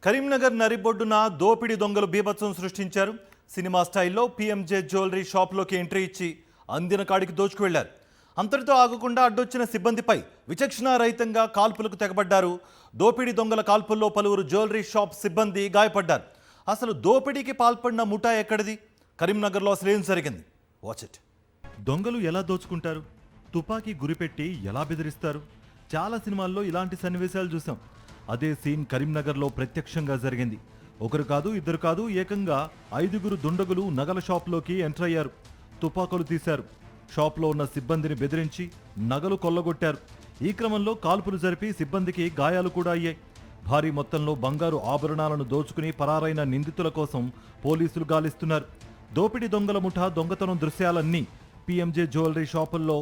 కరీంనగర్ నరిబొడ్డున దోపిడీ దొంగలు బీభత్సం సృష్టించారు. సినిమా స్టైల్లో పీఎంజే జ్యువెలరీ షాప్లోకి ఎంట్రీ ఇచ్చి అందిన కాడికి దోచుకు వెళ్లారు. అంతటితో ఆగకుండా అడ్డొచ్చిన సిబ్బందిపై విచక్షణారహితంగా కాల్పులకు తెగబడ్డారు. దోపిడీ దొంగల కాల్పుల్లో పలువురు జ్యువెలరీ షాప్ సిబ్బంది గాయపడ్డారు. అసలు దోపిడీకి పాల్పడిన ముఠా ఎక్కడిది? కరీంనగర్లో అసలు ఏం జరిగింది? Watch it. దొంగలు ఎలా దోచుకుంటారు? తుపాకీ గురిపెట్టి ఎలా బెదిరిస్తారు? చాలా సినిమాల్లో ఇలాంటి సన్నివేశాలు చూసాం. అదే సీన్ కరీంనగర్లో ప్రత్యక్షంగా జరిగింది. ఒకరు కాదు, ఇద్దరు కాదు, ఏకంగా 5గురు దుండగులు నగల షాప్లోకి ఎంటర్ అయ్యారు. తుపాకులు తీశారు. షాప్లో ఉన్న సిబ్బందిని బెదిరించి నగలు కొల్లగొట్టారు. ఈ క్రమంలో కాల్పులు జరిపి సిబ్బందికి గాయాలు కూడా అయ్యాయి. భారీ మొత్తంలో బంగారు ఆభరణాలను దోచుకుని పరారైన నిందితుల కోసం పోలీసులు గాలిస్తున్నారు. దోపిడీ దొంగల ముఠా దొంగతనం దృశ్యాలన్నీ పీఎంజే జ్యువెలరీ షాపుల్లో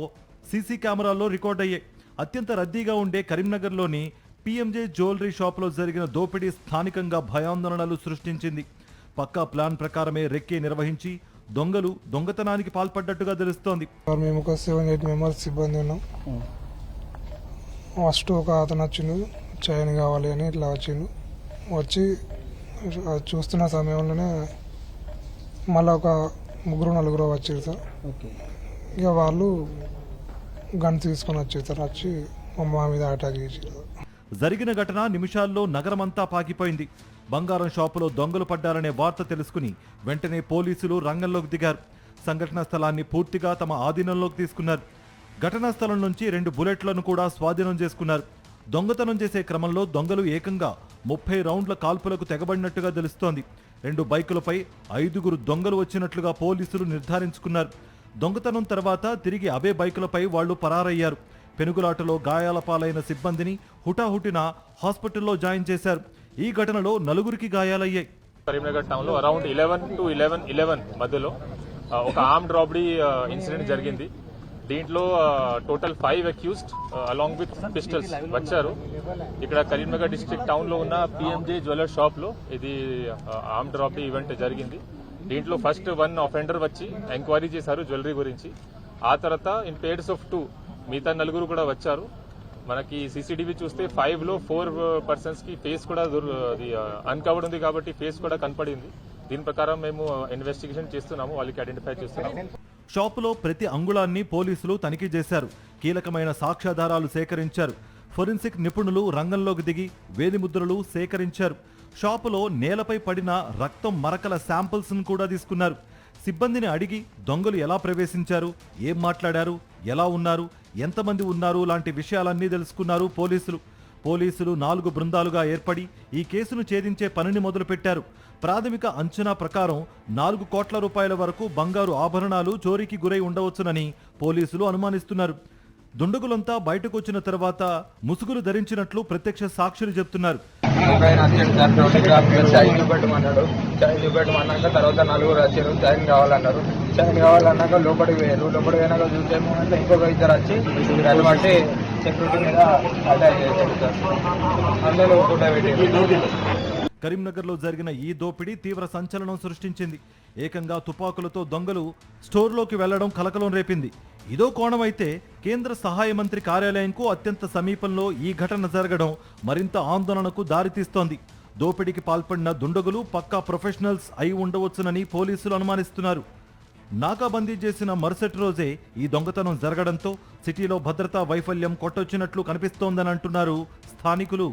సీసీ కెమెరాల్లో రికార్డ్ అయ్యాయి. అత్యంత రద్దీగా ఉండే కరీంనగర్లోని పీఎంజే జ్యువెలరీ షాపులో జరిగిన దోపిడీ స్థానికంగా భయాందోళనలు సృష్టించింది. పక్కా ప్లాన్ ప్రకారమే రెక్కి నిర్వహించి దొంగలు దొంగతనానికి పాల్పడ్డట్టుగా తెలుస్తోంది. మేము ఒక 7-8 మెంబర్స్ సిబ్బంది ఉన్నాం. ఫస్ట్ ఒక అతను వచ్చిండు, చైన్ కావాలి అని ఇట్లా వచ్చిండు. వచ్చి చూస్తున్న సమయంలోనే మళ్ళీ ఒక 3-4 వచ్చారు సార్. ఇక వాళ్ళు గన్ తీసుకొని వచ్చారు సార్. వచ్చి మా మీద అటాక్ చేసారు. జరిగిన ఘటన నిమిషాల్లో నగరమంతా పాకిపోయింది. బంగారం షాపులో దొంగలు పడ్డారనే వార్త తెలుసుకుని వెంటనే పోలీసులు రంగంలోకి దిగారు. సంఘటనా స్థలాన్ని పూర్తిగా తమ ఆధీనంలోకి తీసుకున్నారు. ఘటనా స్థలం నుంచి 2 బుల్లెట్లను కూడా స్వాధీనం చేసుకున్నారు. దొంగతనం చేసే క్రమంలో దొంగలు ఏకంగా 30 రౌండ్ల కాల్పులకు తెగబడినట్టుగా తెలుస్తోంది. 2 బైకులపై 5గురు దొంగలు వచ్చినట్లుగా పోలీసులు నిర్ధారించుకున్నారు. దొంగతనం తర్వాత తిరిగి అవే బైకులపై వాళ్లు పరారయ్యారు. పెనుగులాటలో గాయాల పాలైన సిబ్బందిని హుటాహుటిన హాస్పిటల్లో జాయిన్ చేశారు. ఈ ఘటనలో 4గురికి గాయాలయ్యాయి. కరీంనగర్ టౌన్ లో అరౌండ్ 11 to 11 మధ్యలో ఒక ఆర్మ్డ్ రాబరీ ఇన్సిడెంట్ జరిగింది. దీంట్లో total 5 accused along with pistols వచ్చారు. ఇక్కడ కరీంనగర్ డిస్ట్రిక్ట్ టౌన్ లో ఉన్న పీఎంజే జ్యువెలర్ షాప్ లో ఇది ఆర్మ్డ్ రాబరీ ఈవెంట్ జరిగింది. దీంట్లో ఫస్ట్ 1 అఫెండర్ వచ్చి ఎంక్వైరీ చేశారు జ్యువెలరీ గురించి. ఆ తర్వాత ఇన్ పేర్స్ ఆఫ్ 2 మిగతా 4 కూడా వచ్చారు. మనకి సీసీటీవీ చూస్తే 5 లో 4 పర్సన్స్ కి ఫేస్ కూడా అన్కవర్డ్ ఉంది కాబట్టి ఫేస్ కూడా కనపడింది. దీని ప్రకారం మేము ఇన్వెస్టిగేషన్ చేస్తున్నాము, వాళ్ళకి ఐడెంటిఫై చేస్తున్నాము. షాపులో ప్రతి అంగుళాన్ని పోలీసులు తనిఖీ చేశారు. కీలకమైన సాక్ష్యాధారాలు సేకరించారు. ఫోరెన్సిక్ నిపుణులు రంగంలోకి దిగి వేలిముద్రలు సేకరించారు. షాపులో నేలపై పడిన రక్తం మరకల శాంపిల్స్ కూడా తీసుకున్నారు. సిబ్బందిని అడిగి దొంగలు ఎలా ప్రవేశించారు, ఏం మాట్లాడారు, ఎలా ఉన్నారు, ఎంతమంది ఉన్నారు లాంటి విషయాలన్నీ తెలుసుకున్నారు పోలీసులు 4 బృందాలుగా ఏర్పడి ఈ కేసును ఛేదించే పనిని మొదలుపెట్టారు. ప్రాథమిక అంచనా ప్రకారం 4 కోట్ల రూపాయల వరకు బంగారు ఆభరణాలు చోరీకి గురై ఉండవచ్చునని పోలీసులు అనుమానిస్తున్నారు. దుండగులంతా బయటకు వచ్చిన తర్వాత ముసుగులు ధరించినట్లు ప్రత్యక్ష సాక్షులు చెప్తున్నారు. చైన్ చూపెట్టమన్నాక తర్వాత 4 వచ్చారు. చైన్ కావాలన్నారు. చైన్ కావాలన్నాక లోపలికి పోయినాక చూసేమో అంటే ఇంకొక 2 వచ్చి దాన్ని బట్టి సెక్యూరిటీ మీద అటాక్ చేశారు సార్. అందరూ ఫోటో పెట్టి. కరీంనగర్లో జరిగిన ఈ దోపిడీ తీవ్ర సంచలనం సృష్టించింది. ఏకంగా తుపాకులతో దొంగలు స్టోర్లోకి వెళ్లడం కలకలం రేపింది. ఇదో కోణమైతే కేంద్ర సహాయ మంత్రి కార్యాలయంకు అత్యంత సమీపంలో ఈ ఘటన జరగడం మరింత ఆందోళనకు దారితీస్తోంది. దోపిడీకి పాల్పడిన దుండగులు పక్కా ప్రొఫెషనల్స్ అయి ఉండవచ్చునని పోలీసులు అనుమానిస్తున్నారు. నాకాబందీ చేసిన మరుసటి రోజే ఈ దొంగతనం జరగడంతో సిటీలో భద్రతా వైఫల్యం కొట్టొచ్చినట్లు కనిపిస్తోందని అంటున్నారు స్థానికులు.